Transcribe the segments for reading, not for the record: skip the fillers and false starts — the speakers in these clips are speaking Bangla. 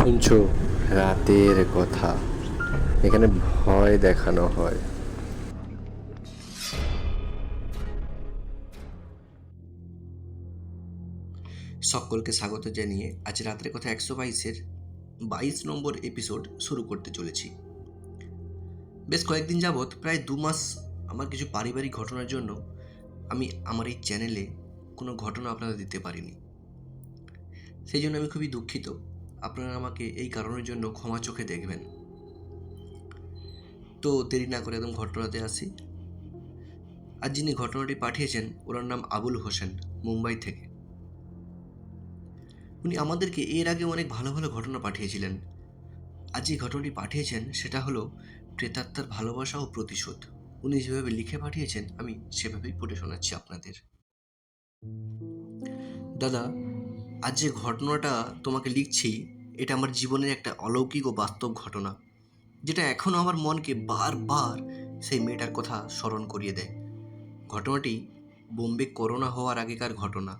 শুনছো রাতের কথা, এখানে ভয় দেখানো হয়। সকলকে স্বাগত জানিয়ে আজ রাতের কথা ১২২-এর ২২ নম্বর এপিসোড শুরু করতে চলেছি। বেশ কয়েকদিন যাবৎ প্রায় ২ মাস আমার কিছু পারিবারিক ঘটনার জন্য আমি আমার এই চ্যানেলে কোনো ঘটনা আপনাদের দিতে পারিনি। সেই জন্য আমি খুবই দুঃখিত। আপনারা আমাকে এই কারণের জন্য ক্ষমা চোখে দেখবেন। তো দেরি না করে একদম ঘটনাতে আসি। আজ যিনি ঘটনাটি পাঠিয়েছেন ওনার নাম আবুল হোসেন, মুম্বাই থেকে। উনি আমাদেরকে এর আগে অনেক ভালো ভালো ঘটনা পাঠিয়েছিলেন। আজ যে ঘটনাটি পাঠিয়েছেন সেটা হলো প্রেতাত্মার ভালোবাসা ও প্রতিশোধ। উনি যেভাবে লিখে পাঠিয়েছেন আমি সেভাবেই পড়ে শোনাচ্ছি আপনাদের। দাদা, আজ যে ঘটনাটা তোমাকে লিখছি এটা আমার জীবনের একটা অলৌকিক ও বাস্তব ঘটনা, যেটা এখনও আমার মনকে বারবার সেই মেয়েটার কথা স্মরণ করিয়ে দেয়। ঘটনাটি বোম্বে করোনা হওয়ার আগেকার ঘটনা।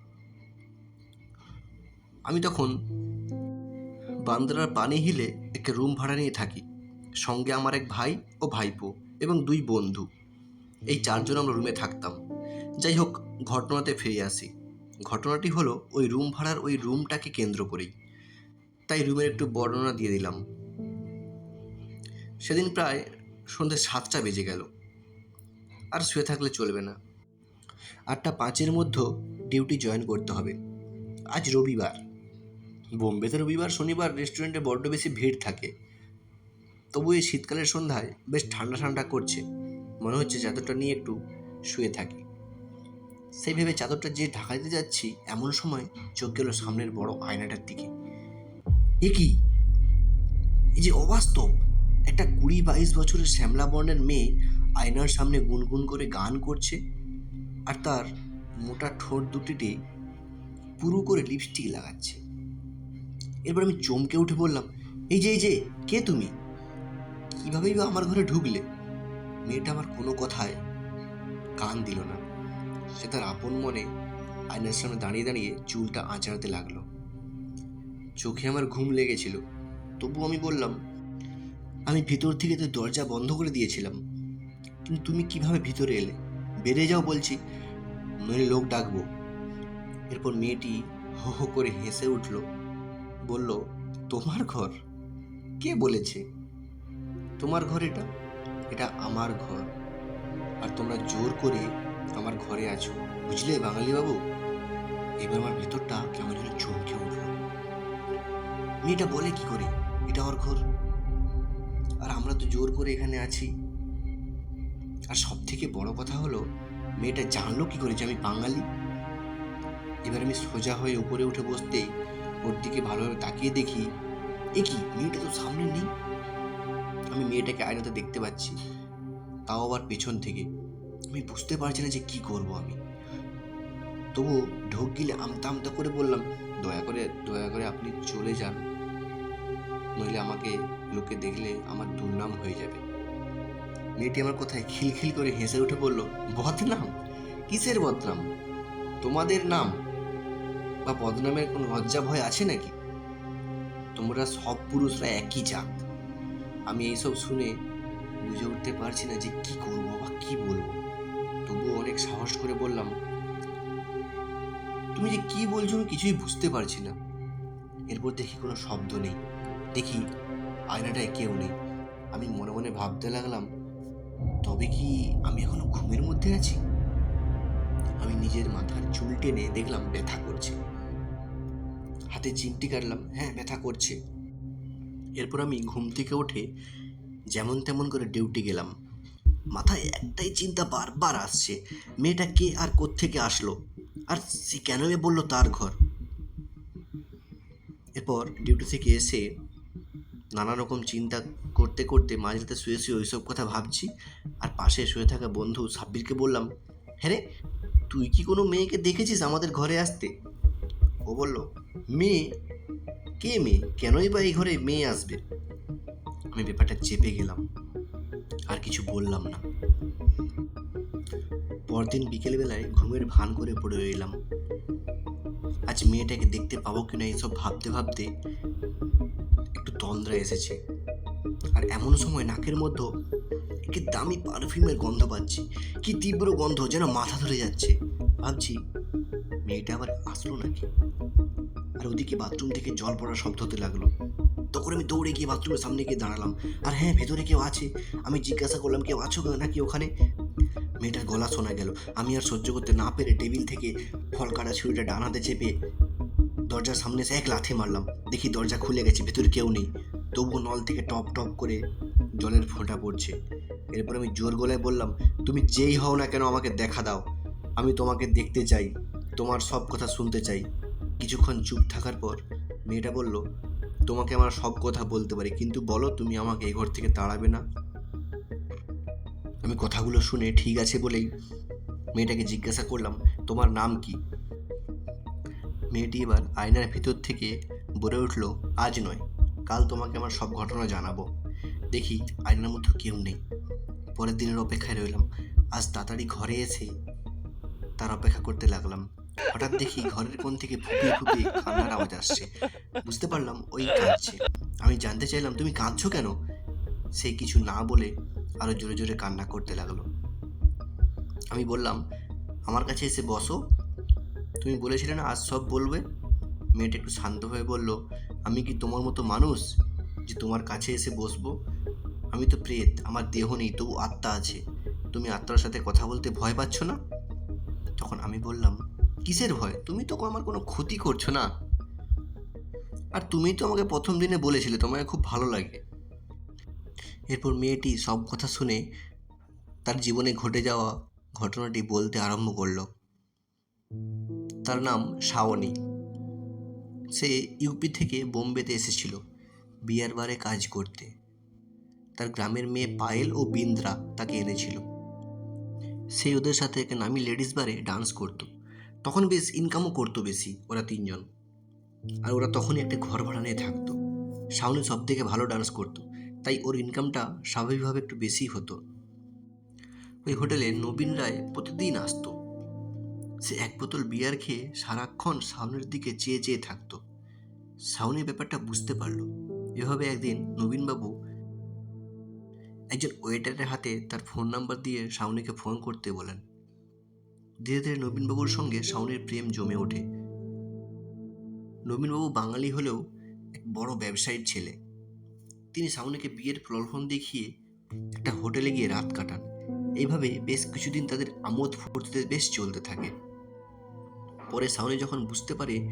আমি তখন বান্দ্রার পানি হিলে একটা রুম ভাড়া নিয়ে থাকি। সঙ্গে আমার এক ভাই ও ভাইপো এবং 2 বন্ধু। এই 4 জন আমরা রুমে থাকতাম। যাই হোক, ঘটনাতে ফিরে আসি। ঘটনাটি হলো ওই রুম ভাড়ার ওই রুমটাকে কেন্দ্র করেই, তাই রুমের একটু বর্ণনা দিয়ে দিলাম। সেদিন প্রায় সন্ধ্যে 7টা বেজে গেল। আর শুয়ে থাকলে চলবে না, 8টা 5-এর মধ্যে ডিউটি জয়েন করতে হবে। আজ রবিবার। বোম্বেতে রবিবার শনিবার রেস্টুরেন্টে বড্ড বেশি ভিড় থাকে। তবু এই শীতকালের সন্ধ্যায় বেশ ঠান্ডা ঠান্ডা করছে। মনে হচ্ছে চাদরটা নিয়ে একটু শুয়ে থাকি। সেই ভেবে চাদরটা যে ঢাকা দিতে যাচ্ছি, এমন সময় চোখ গেল সামনের বড় আয়নাটার দিকে। এ কি? এই যে অবাস্তব! একটা 20-22 বছরের শ্যামলা বর্ণের মেয়ে আয়নার সামনে গুনগুন করে গান করছে, আর তার মোটা ঠোঁট দুটিতে পুরু করে লিপস্টিক লাগাচ্ছে। এরপর আমি চমকে উঠে বললাম, এই যে কে তুমি? কিভাবেই বা আমার ঘরে ঢুকলে? মেয়েটা আমার কোনো কথায় কান দিল না। সে তার আপন মনে আয়নার সামনে দাঁড়িয়ে দাঁড়িয়ে চুলটা আঁচড়াতে লাগলো। চোখে আমার ঘুম লেগেছিল, তবু আমি বললাম, আমি ভিতর থেকে তো দরজা বন্ধ করে দিয়েছিলাম, কিন্তু তুমি কিভাবে ভিতরে এলে? বেরিয়ে যাও বলছি, নইলে লোক ডাকবো। এরপর মেয়েটি হো হো করে হেসে উঠল, বলল, তোমার ঘর? কে বলেছে তোমার ঘর? এটা এটা আমার ঘর, আর তোমরা জোর করে আমার ঘরে আছো, বুঝলে বাঙালি বাবু? এবার আমার ভেতরটা কেমন যেন চমকে উঠল। মেয়েটা বলে কি করে এটা ওর ঘর, আর আমরা তো জোর করে এখানে আছি? আর সব থেকে বড় কথা হলো, মেয়েটা জানলো কি করে যে আমি বাঙালি? এবার আমি সোজা হয়ে উপরে উঠে বসতেই ওর দিকে ভালোভাবে তাকিয়ে দেখি, এ কি, মেয়েটা তো সামনে নেই। আমি মেয়েটাকে আয়নাতে দেখতে পাচ্ছি, তাও আবার পেছন থেকে। আমি বুঝতে পারছি না যে কি করব আমি। তবু ঢোক গিলে আমতা আমতা করে বললাম, দয়া করে আপনি চলে যান, নইলে আমাকে লোকে দেখলে আমার দুর্নাম হয়ে যাবে। মেয়েটি আমার কথায় খিলখিল করে হেসে উঠে বলল, বদনাম? কিসের বদনাম? তোমাদের নাম বা বদনামের কোনো লজ্জা ভয় আছে নাকি? তোমরা সব পুরুষরা একই জাত। আমি এইসব শুনে বুঝে উঠতে পারছি না যে কি করব বা কি বলবো। তবুও অনেক সাহস করে বললাম, তুমি যে কি বলছো আমি কিছুই বুঝতে পারছি না। এরপর দেখি কোনো শব্দ নেই, দেখি আয়নাটায় কেউ নেই। আমি মনে মনে ভাবতে লাগলাম, তবে কি আমি এখনো ঘুমের মধ্যে আছি? আমি নিজের মাথার চুল টেনে দেখলাম ব্যথা করছে। হাতে চিমটি কাটলাম, হ্যাঁ ব্যথা করছে। এরপর আমি ঘুম থেকে উঠে যেমন তেমন করে ডিউটি গেলাম। মাথায় একটাই চিন্তা বারবার আসছে, মেয়েটা কে আর কোত্থেকে আসলো, আর সে কেনই বললো তার ঘর? এরপর ডিউটি থেকে এসে নানা রকম চিন্তা করতে করতে মাঝরাতে শুয়ে শুয়ে ওইসব কথা ভাবছি। আর পাশে শুয়ে থাকা বন্ধু সাব্বিরকে বললাম, হ্যাঁ রে, তুই কি কোনো মেয়েকে দেখেছিস আমাদের ঘরে আসতে? ও বলল, মেয়ে? কে মেয়ে? কেনই বা এই ঘরে মেয়ে আসবে? আমি ব্যাপারটা চেপে গেলাম, আর কিছু বললাম না। পরদিন বিকেলবেলায় ঘুমের ভান করে পড়ে রইলাম। আজ মেয়েটাকে দেখতে পাবো কিনা এইসব ভাবতে ভাবতে একটু তন্দ্রা এসেছে। আর এমন সময় নাকের মধ্যে একটি দামি পারফিউমের গন্ধ পাচ্ছি। কি তীব্র গন্ধ, যেন মাথা ধরে যাচ্ছে। ভাবছি মেয়েটা আবার আসলো নাকি। আর ওদিকে বাথরুম থেকে জল পড়ার শব্দ হতে লাগলো। তখন আমি দৌড়ে গিয়ে বাথরুমের সামনে গিয়ে দাঁড়ালাম। আর হ্যাঁ, ভেতরে কেউ আছে। আমি জিজ্ঞাসা করলাম, কেউ আছো নাকি ওখানে? মেয়েটার গলা শোনা গেল। আমি আর সহ্য করতে না পেরে টেবিল থেকে ফল কাটা ছুরিটা ডান হাতে চেপে দরজার সামনে এসে এক লাথি মারলাম। দেখি দরজা খুলে গেছে, ভেতরে কেউ নেই। তবুও নল থেকে টপ টপ করে জলের ফোঁটা পড়ছে। এরপর আমি জোর গলায় বললাম, তুমি যেই হও না কেন আমাকে দেখা দাও। আমি তোমাকে দেখতে চাই, তোমার সব কথা শুনতে চাই। কিছুক্ষণ চুপ থাকার পর মেয়েটা বলল, তোমাকে আমার সব কথা বলতে পারি, কিন্তু বলো তুমি আমাকে এই ঘর থেকে তাড়াবে না? আমি কথাগুলো শুনে ঠিক আছে বলেই মেয়েটাকে জিজ্ঞাসা করলাম, তোমার নাম কি? মেয়েটি এবার আয়নার ভিতর থেকে বলে উঠল, আজ নয়, কাল তোমাকে আমার সব ঘটনা জানাবো। দেখি আয়নার মধ্যে কেউ নেই। পরের দিনের অপেক্ষায় রইলাম। আজ তাড়াতাড়ি ঘরে এসে তার অপেক্ষা করতে লাগলাম। হঠাৎ দেখি ঘরের কোণ থেকে ফুপিয়ে ফুপিয়ে কান্নার আওয়াজ আসছে। বুঝতে পারলাম ওই কাঁদছে। আমি জানতে চাইলাম, তুমি কাঁদছো কেন? সে কিছু না বলে আরো জোরে জোরে কান্না করতে লাগলো। আমি বললাম, আমার কাছে এসে বসো, তুমি বলেছিলে না আজ সব বলবে। মেয়েটা একটু শান্ত হয়ে বলল, আমি কি তোমার মতো মানুষ যে তোমার কাছে এসে বসবো? আমি তো প্রেত, আমার দেহ নেই, তবু আত্মা আছে। তুমি আত্মার সাথে কথা বলতে ভয় পাচ্ছ না? তখন আমি বললাম, কিসের ভয়? তুমি তো আমার কোনো ক্ষতি করছো না। আর তুমি তো আমাকে প্রথম দিনে বলেছিলে তোমাকে খুব ভালো লাগে। এরপর মেয়েটি সব কথা শুনে তার জীবনে ঘটে যাওয়া ঘটনাটি বলতে আরম্ভ করলো। তার নাম শাওনি। সে ইউপি থেকে বোম্বেতে এসেছিল বিয়ার বারে কাজ করতে। তার গ্রামের মেয়ে পায়েল ও বিন্দ্রা তাকে এনেছিল। সে ওদের সাথে একটা নামি লেডিস বারে ডান্স করতো। তখন বেশ ইনকামও করতো বেশি, ওরা তিনজন। আর ওরা তখনই একটা ঘর ভাড়া নিয়ে থাকতো। শাওনি সব থেকে ভালো ডান্স করতো, তাই ওর ইনকামটা স্বাভাবিকভাবে একটু বেশি হতো। ওই হোটেলে নবীন রায় প্রতিদিন আসতো। সে এক বোতল বিয়ার খেয়ে সারাক্ষণ শাওনির দিকে চেয়ে চেয়ে থাকতো। শাওনি ব্যাপারটা বুঝতে পারলো। এভাবে একদিন নবীনবাবু একজন ওয়েটারের হাতে তার ফোন নাম্বার দিয়ে শাওনিকে ফোন করতে বলেন। ধীরে ধীরে নবীনবাবুর সঙ্গে শাওনির প্রেম জমে ওঠে। নবীনবাবু বাঙালি হলেও এক বড় ব্যবসায়ীর ছেলে। তিনি শাওনিকে বিয়ের প্রলোভন দেখিয়ে একটা হোটেলে গিয়ে রাত কাটান। এইভাবে বেশ কিছুদিন তাদের আমোদ ফুর্তিতে বেশ চলতে থাকে। পরে শাওনি যখন বুঝতে পারে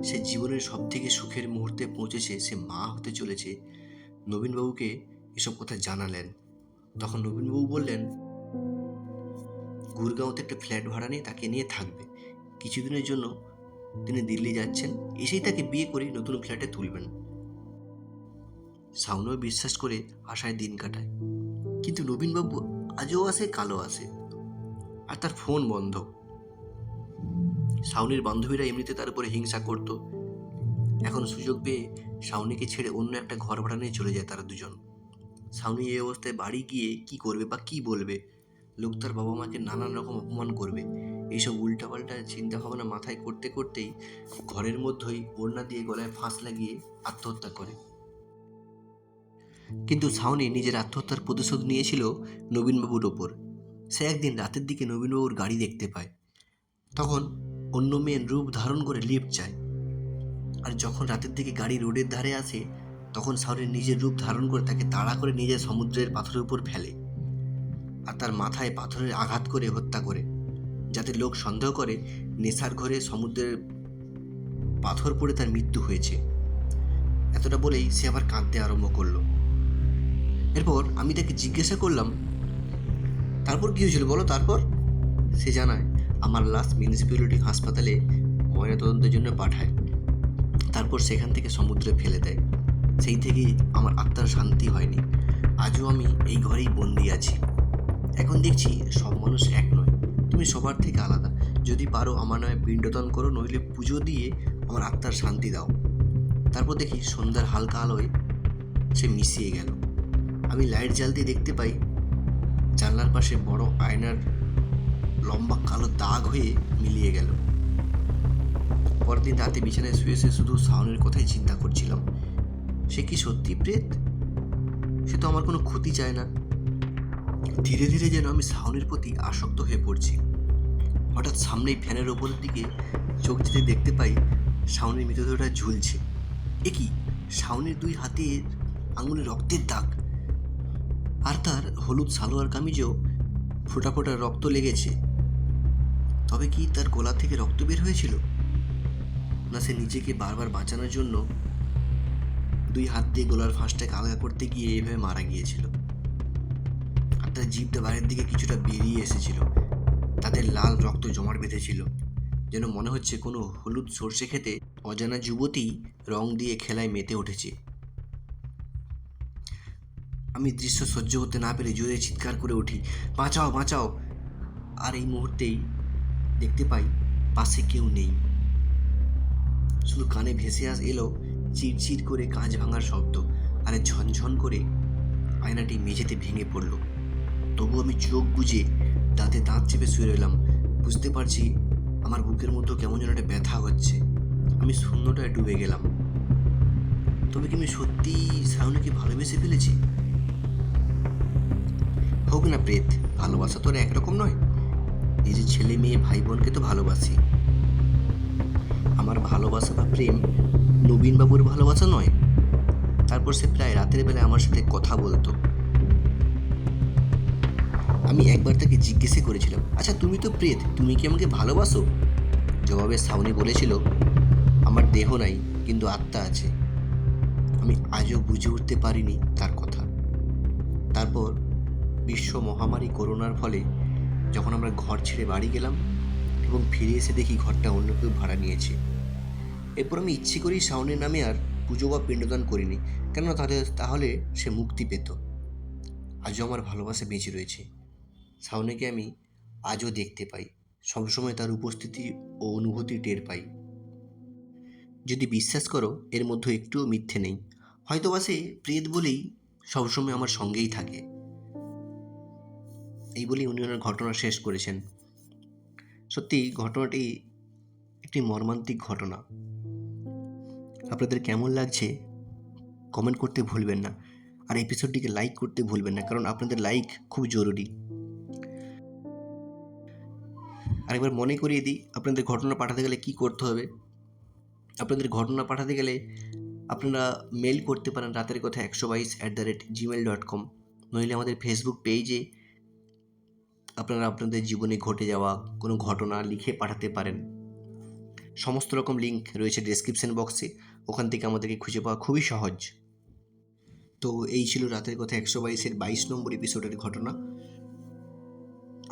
সে জীবনের সব থেকে সুখের মুহূর্তে পৌঁছেছে, সে মা হতে চলেছে, নবীনবাবুকে এসব কথা জানালেন। তখন নবীনবাবু বললেন, গুরগাঁওতে একটা ফ্ল্যাট ভাড়া নিয়ে তাকে নিয়ে থাকবে। কিছুদিনের জন্য তিনি দিল্লি যাচ্ছেন, এসেই তাকে বিয়ে করে নতুন ফ্ল্যাটে তুলবেন। শাওনিও বিশ্বাস করে আশায় দিন কাটায়। কিন্তু নবীনবাবু আজও আসে, কালও আসে, আর তার ফোন বন্ধ। শাওনির বান্ধবীরা এমনিতে তার উপরে হিংসা করত। এখন সুযোগ পেয়ে শাওনিকে ছেড়ে অন্য একটা ঘর ভাড়া নিয়ে চলে যায় তারা দুজন। শাওনি এই অবস্থায় বাড়ি গিয়ে কি করবে বা কি বলবে? লোক তার বাবা মাকে নানান রকম অপমান করবে। এইসব উল্টাপাল্টা চিন্তা ভাবনা মাথায় করতে করতেই ঘরের মধ্যেই ওড়না দিয়ে গলায় ফাঁস লাগিয়ে আত্মহত্যা করে। কিন্তু শাওনি নিজের আত্মহত্যার প্রতিশোধ নিয়েছিল নবীনবাবুর ওপর। সে একদিন রাতের দিকে নবীনবাবুর গাড়ি দেখতে পায়। তখন অন্য মেয়ের রূপ ধারণ করে লিফট চায়। আর যখন রাতের দিকে গাড়ি রোডের ধারে আসে, তখন শাওনি নিজের রূপ ধারণ করে তাকে তাড়া করে নিজের সমুদ্রের পাথরের উপর ফেলে আর তার মাথায় পাথরের আঘাত করে হত্যা করে, যাতে লোক সন্দেহ করে নেশার ঘরে সমুদ্রের পাথর পড়ে তার মৃত্যু হয়েছে। এতটা বলেই সে আবার কাঁদতে আরম্ভ করলো। এরপর আমি তাকে জিজ্ঞাসা করলাম, তারপর কি হয়েছিল বলো? তারপর সে জানায়, আমার লাশ মিউনিসিপ্যালিটি হাসপাতালে ময়নাতদন্তের জন্য পাঠায়, তারপর সেখান থেকে সমুদ্রে ফেলে দেয়। সেই থেকেই আমার আত্মার শান্তি হয়নি। আজও আমি এই ঘরেই বন্দি আছি। এখন দেখছি সব মানুষ এক নয়, তুমি সবার থেকে আলাদা। যদি পারো আমার নামে পিণ্ডদান করো, নইলে পুজো দিয়ে আমার আত্মার শান্তি দাও। তারপর দেখি সন্ধ্যার হালকা আলোয় সে মিশিয়ে গেল। আমি লাইট জ্বালতে দেখতে পাই জানলার পাশে বড় আয়নার লম্বা কালো দাগ হয়ে মিলিয়ে গেল। পরদিন রাতে বিছানায় শুয়ে শুয়ে শুধু শাওনের কথাই চিন্তা করছিলাম। সে কি সত্যি প্রেত? সে তো আমার কোনো ক্ষতি চায় না। ধীরে ধীরে যেন আমি শাওনের প্রতি আসক্ত হয়ে পড়ছি। হঠাৎ সামনেই ফ্যানের ওপরের দিকে চোখ যেতে দেখতে পাই শাওনের মৃতদেহটা ঝুলছে। এ কি? শাওনের 2 হাতের আঙুলে রক্তের দাগ, আর তার হলুদ সালোয়ার কামিজেও ফোঁটা ফোঁটা রক্ত লেগেছে। তবে কি তার গলা থেকে রক্ত বের হয়েছিল? না সে নিজেকে বারবার বাঁচানোর জন্য 2 হাত দিয়ে গলার ফাঁসটাকে আলগা করতে গিয়ে এভাবে মারা গিয়েছিল? আর তার জিভটা বাইরের দিকে কিছুটা বেরিয়ে এসেছিল, তাতে লাল রক্ত জমাট বেঁধেছিল, যেন মনে হচ্ছে কোনো হলুদ সর্ষে খেতে অজানা যুবতী রং দিয়ে খেলায় মেতে উঠেছে। আমি দৃশ্য সহ্য করতে না পেরে জোরে চিৎকার করে উঠি, বাঁচাও বাঁচাও! আর এই মুহূর্তেই দেখতে পাই পাশে কেউ নেই। শুধু কানে ভেসে এলো চিরচির করে কাঁচ ভাঙার শব্দ, আর ঝনঝন করে আয়নাটি মেঝেতে ভেঙে পড়ল। তবু আমি চোখ বুজে দাঁতে দাঁত চেপে শুয়ে রইলাম। বুঝতে পারছি আমার বুকের মধ্যে কেমন যেন একটা ব্যথা হচ্ছে। আমি শূন্যটায় ডুবে গেলাম। তবে কি আমি সত্যি শাওনকে ভালোবেসে ফেলেছি? হোক না প্রেত, ভালোবাসা তো আর একরকম নয়। নিজের ছেলে মেয়ে ভাই বোনকে তো ভালোবাসি। আমার ভালোবাসা বা প্রেম নবীনবাবুর ভালোবাসা নয়। তারপর সে প্রায় রাতের বেলায় আমার সাথে কথা বলতো। আমি একবার তাকে জিজ্ঞেস করেছিলাম, আচ্ছা তুমি তো প্রেত, তুমি কি আমাকে ভালোবাসো? জবাবে শাওনি বলেছিল, আমার দেহ নাই কিন্তু আত্মা আছে। আমি আজও বুঝে উঠতে পারিনি তার কথা। তারপর বিশ্ব মহামারী করোনার ফলে যখন আমরা ঘর ছেড়ে বাড়ি গেলাম এবং ফিরে এসে দেখি ঘরটা অন্য কেউ ভাড়া নিয়েছে। এরপর আমি ইচ্ছে করেই শাওনের নামে আর পুজো বা পিণ্ডদান করিনি, কেননা তাহলে সে মুক্তি পেত। আজও আমার ভালোবাসা বেঁচে রয়েছে। শাওনেকে আমি আজও দেখতে পাই, সবসময় তার উপস্থিতি ও অনুভূতি টের পাই। যদি বিশ্বাস করো এর মধ্যে একটুও মিথ্যে নেই। হয়তোবা সে প্রেত বলেই সবসময় আমার সঙ্গেই থাকে। এই বলেই উনি ওনার ঘটনা শেষ করেছেন। সত্যি ঘটনাটি একটি মর্মান্তিক ঘটনা। আপনাদের কেমন লাগছে কমেন্ট করতে ভুলবেন না, আর এপিসোডটিকে লাইক করতে ভুলবেন না, কারণ আপনাদের লাইক খুব জরুরি। আরেকবার মনে করিয়ে দিই, আপনাদের ঘটনা পাঠাতে গেলে কি করতে হবে। আপনাদের ঘটনা পাঠাতে গেলে আপনারা মেল করতে পারেন রাতের কথা 122@gmail.com, নইলে আমাদের ফেসবুক পেজে আপনারা আপনাদের জীবনে ঘটে যাওয়া কোনো ঘটনা লিখে পাঠাতে পারেন। সমস্ত রকম লিঙ্ক রয়েছে ডেসক্রিপশন বক্সে, ওখান থেকে আমাদেরকে খুঁজে পাওয়া খুবই সহজ। তো এই ছিল রাতের কথা 122-এর 22 নম্বর এপিসোডের ঘটনা।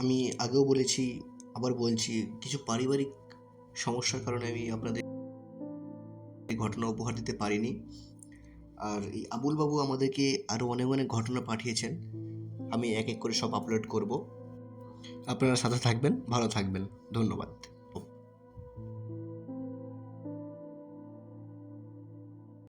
আমি আগেও বলেছি, আবার বলছি, কিছু পারিবারিক সমস্যার কারণে আমি আপনাদের এই ঘটনা উপহার দিতে পারিনি। আর এই আবুল বাবু আমাদেরকে আরও অনেক অনেক ঘটনা পাঠিয়েছেন, আমি এক এক করে সব আপলোড করব। আপনারা সাথে থাকবেন, ভালো থাকবেন, ধন্যবাদ।